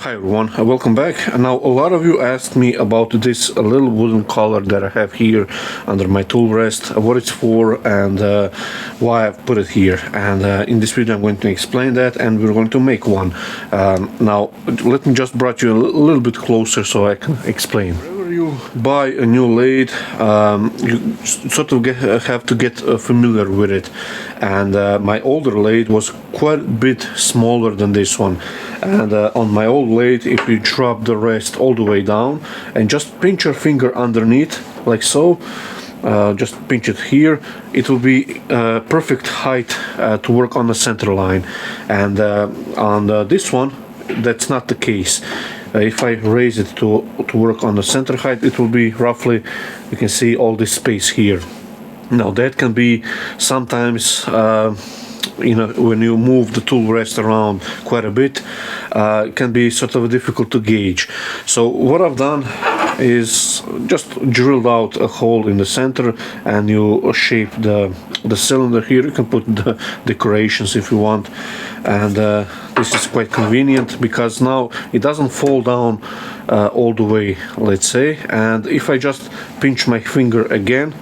Hi everyone, welcome back. Now a lot of you asked me about this little wooden collar that I have here under my tool rest, what it's for and why I've put it here. And in this video I'm going to explain that, and we're going to make one. Now let me just bring you a little bit closer so I can explain. Whenever you buy a new lathe, you sort of have to get familiar with it. And my older lathe was quite a bit smaller than this one. And on my old lathe, if you drop the rest all the way down and just pinch your finger underneath like so, just pinch it here, it will be perfect height to work on the center line. And on this one, that's not the case. If I raise it to work on the center height, it will be roughly, you can see all this space here. Now that can be sometimes when you move the tool rest around quite a bit, it can be sort of difficult to gauge. So what I've done is just drilled out a hole in the center, and you shape the cylinder here. You can put the decorations if you want, and this is quite convenient because now it doesn't fall down all the way, let's say. And if I just pinch my finger again,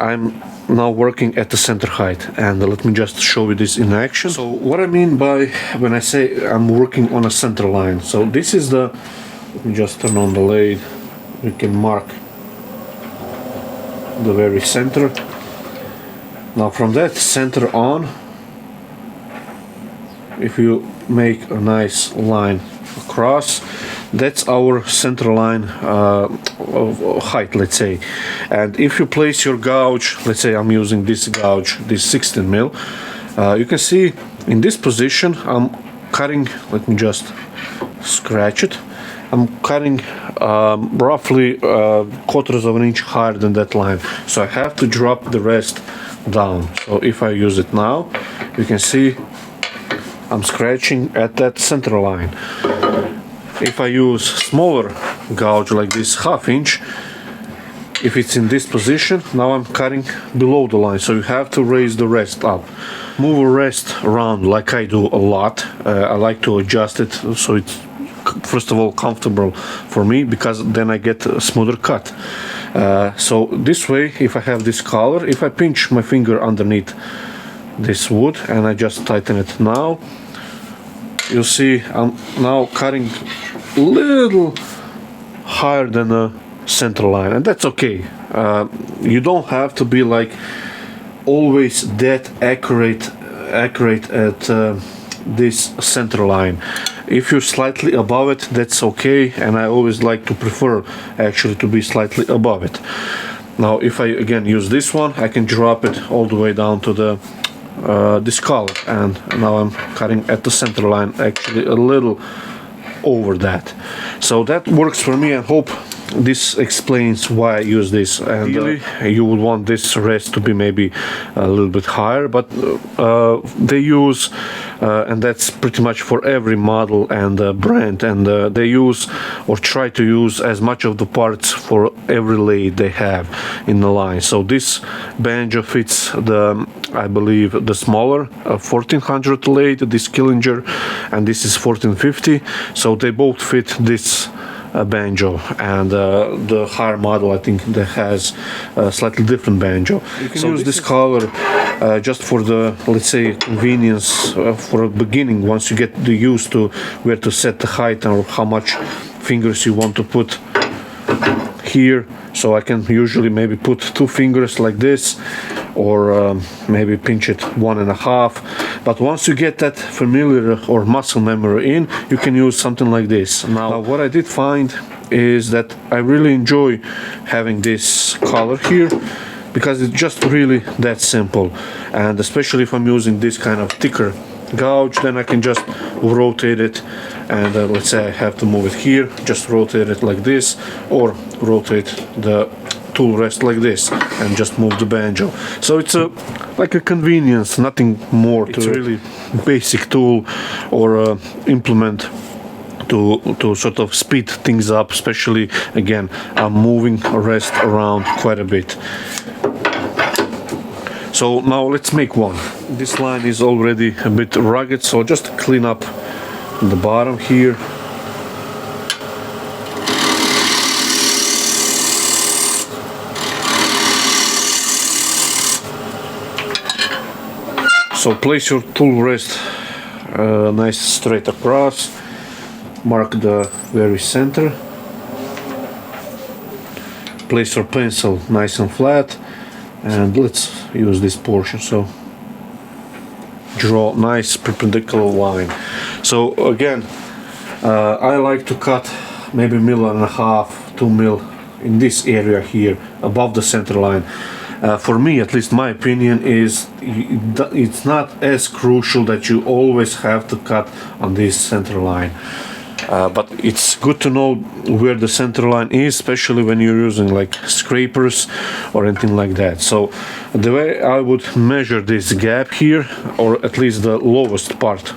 I'm now working at the center height. And let me just show you this in action. So what I mean by when I say I'm working on a center line, so this is the, let me just turn on the lathe, you can mark the very center. Now from that center on, if you make a nice line across, that's our center line of height, let's say. And if you place your gouge, let's say I'm using this gouge, this 16 mil, you can see in this position I'm cutting, let me just scratch it, I'm cutting roughly quarters of an inch higher than that line, so I have to drop the rest down. So if I use it now, you can see I'm scratching at that center line. If I use smaller gouge like this ½ inch, if it's in this position, now I'm cutting below the line, so you have to raise the rest up. Move a rest around like I do a lot. I like to adjust it so it's first of all comfortable for me, because then I get a smoother cut. So this way, if I have this collar, if I pinch my finger underneath this wood and I just tighten it now, you'll see I'm now cutting a little higher than the center line, and that's okay. You don't have to be like always that accurate at this center line. If you're slightly above it, that's okay, and I always like to prefer actually to be slightly above it. Now if I again use this one, I can drop it all the way down to the this collar, and now I'm cutting at the center line, actually a little over that. So that works for me. I hope this explains why I use this. And you would want this rest to be maybe a little bit higher, but they use and that's pretty much for every model and brand, and they use or try to use as much of the parts for every lathe they have in the line. So this banjo fits the, I believe, the smaller 1400 lathe, this Killinger, and this is 1450, so they both fit this banjo. And the higher model, I think, that has a slightly different banjo. You can use this collar just for the, let's say, convenience for a beginning. Once you get used to where to set the height or how much fingers you want to put here, so I can usually maybe put 2 fingers like this, or maybe pinch it 1.5. But once you get that familiar or muscle memory in, you can use something like this. Now what I did find is that I really enjoy having this collar here, because it's just really that simple. And especially if I'm using this kind of thicker gouge, then I can just rotate it, and let's say I have to move it here, just rotate it like this, or rotate the tool rest like this and just move the banjo. So it's like a convenience, nothing more to it. It's really basic tool or implement to sort of speed things up, especially again I'm moving rest around quite a bit. So now let's make one. This line is already a bit rugged, so just clean up the bottom here. So place your tool rest nice straight across, mark the very center, place your pencil nice and flat, and let's use this portion. So draw nice perpendicular line. So again, I like to cut maybe 1.5 to 2 mil in this area here above the center line. For me, at least my opinion is, it's not as crucial that you always have to cut on this center line. But it's good to know where the center line is, especially when you're using like scrapers or anything like that. So the way I would measure this gap here, or at least the lowest part,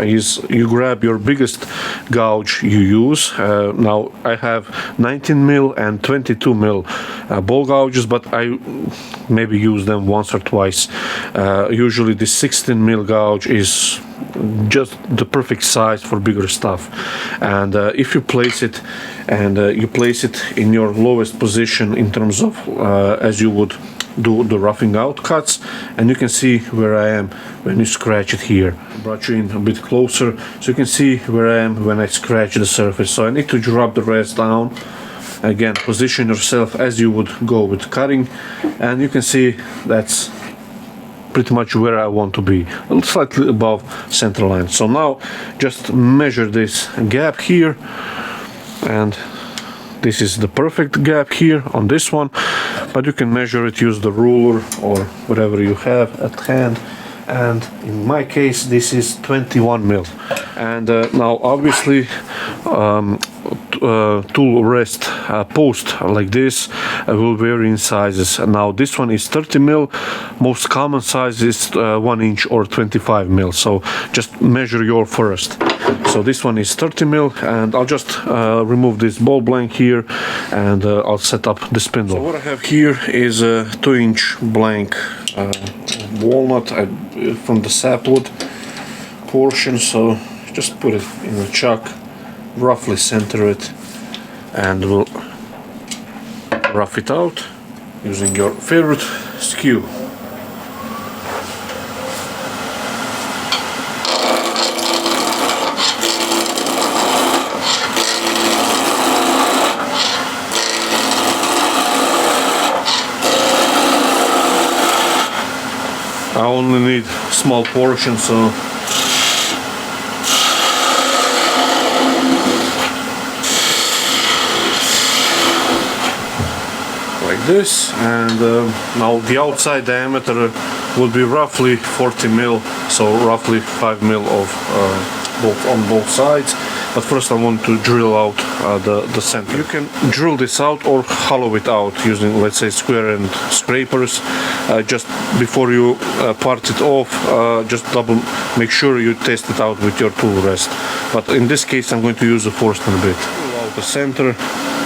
is you grab your biggest gouge you use. Now I have 19 mil and 22 mil ball gouges, but I maybe use them once or twice. Usually the 16 mil gouge is just the perfect size for bigger stuff. And if you place it, and you place it in your lowest position in terms of as you would do the roughing out cuts, and you can see where I am when you scratch it here. I brought you in a bit closer so you can see where I am when I scratch the surface. So I need to drop the rest down. Again, position yourself as you would go with cutting, and you can see that's pretty much where I want to be, slightly above center line. So now just measure this gap here, and this is the perfect gap here on this one, but you can measure it, use the ruler or whatever you have at hand, and in my case this is 21 mil. And now obviously tool rest post like this will vary in sizes. Now this one is 30 mil, most common size is 1 inch or 25 mil, so just measure your first. So this one is 30 mil, and I'll just remove this ball blank here, and I'll set up the spindle. So what I have here is a 2-inch blank walnut from the sapwood portion. So just put it in a chuck, roughly center it, and we'll rough it out using your favorite skew. I only need small portions, so like this. And now the outside diameter will be roughly 40 mil, so roughly 5 mil of both on both sides. But first I want to drill out the center. You can drill this out or hollow it out using, let's say, square end scrapers. Just before you part it off, just make sure you test it out with your tool rest. But in this case I'm going to use a Forstner bit. Drill out the center.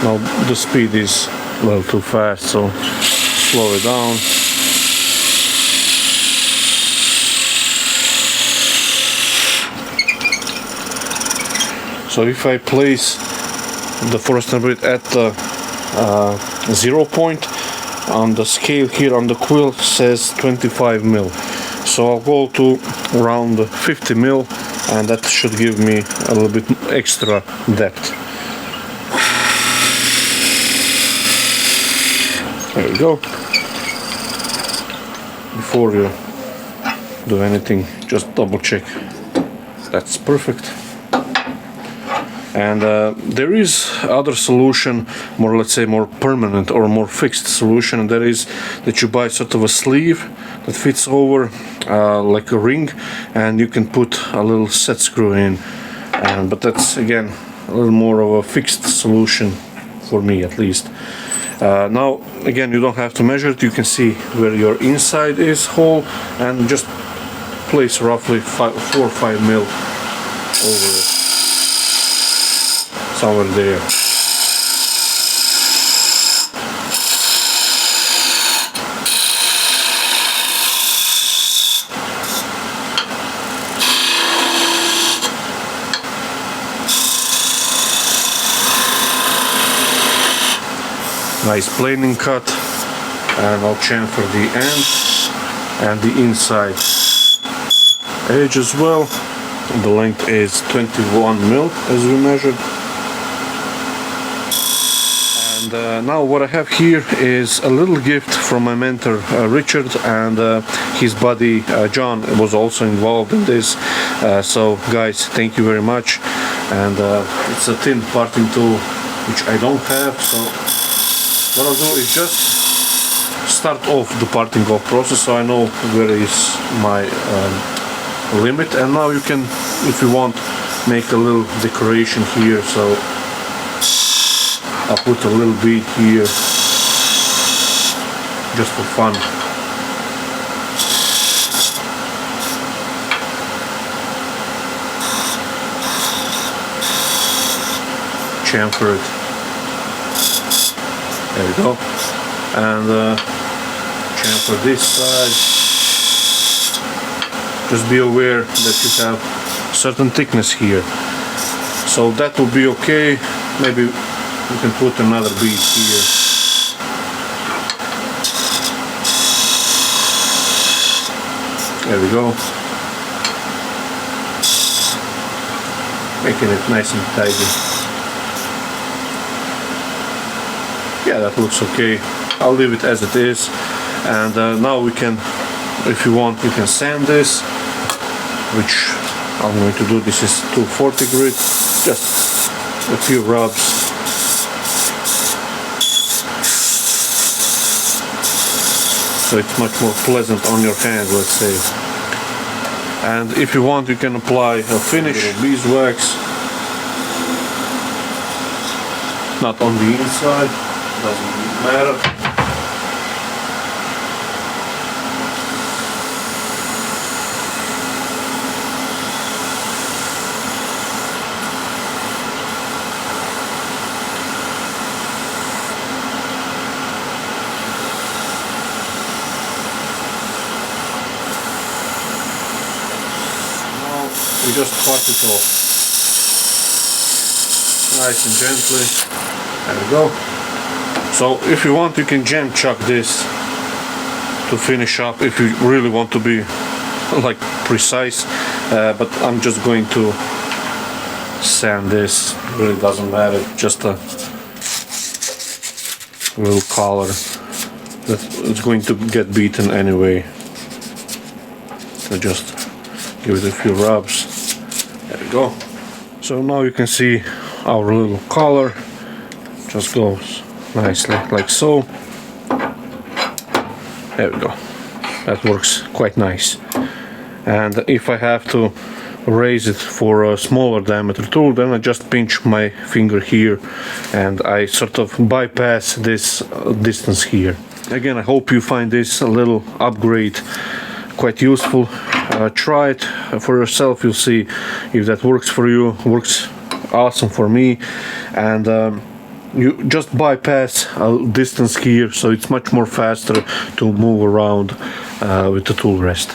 Now the speed is a little too fast, so slow it down. So if I place the Forstner bit at the 0 point, on the scale here on the quill says 25 mil. So I'll go to around 50 mil, and that should give me a little bit extra depth. There we go. Before you do anything, just double check. That's perfect. And there is other solution, more, let's say, more permanent or more fixed solution, and that is that you buy sort of a sleeve that fits over like a ring, and you can put a little set screw in. But that's again a little more of a fixed solution for me, at least. Now again, you don't have to measure it. You can see where your inside is hole, and just place roughly 4 or 5 mil over it. Somewhere there. nice planing cut, and I'll chamfer the end and the inside edge as well. The length is 21 mil as we measured. And now what I have here is a little gift from my mentor Richard, and his buddy John was also involved in this. So guys, thank you very much. And it's a thin parting tool which I don't have, so what I'll do is just start off the parting off process so I know where is my limit. And now you can, if you want, make a little decoration here. So I'll put a little bead here just for fun. Chamfer it. There we go. And chamfer this side. Just be aware that you have certain thickness here. So that will be okay. Maybe you can put another bead here. There we go. Making it nice and tidy. Yeah, that looks okay. I'll leave it as it is. And now we can, if you want, you can sand this, which I'm going to do. This is 240 grit, just a few rubs. So it's much more pleasant on your hand, let's say. And if you want, you can apply a finish, beeswax, not on the inside, doesn't matter. We just part it off nice and gently. There we go. So if you want, you can jam chuck this to finish up if you really want to be like precise, but I'm just going to sand this. It really doesn't matter, just a little color that is going to get beaten anyway. So just give it a few rubs. There we go. So now you can see our little collar just goes nicely like so. There we go. That works quite nice. And if I have to raise it for a smaller diameter tool, then I just pinch my finger here and I sort of bypass this distance here. Again, I hope you find this a little upgrade quite useful. Try it for yourself, you'll see if that works for you. Works awesome for me. And you just bypass a distance here, so it's much more faster to move around with the tool rest.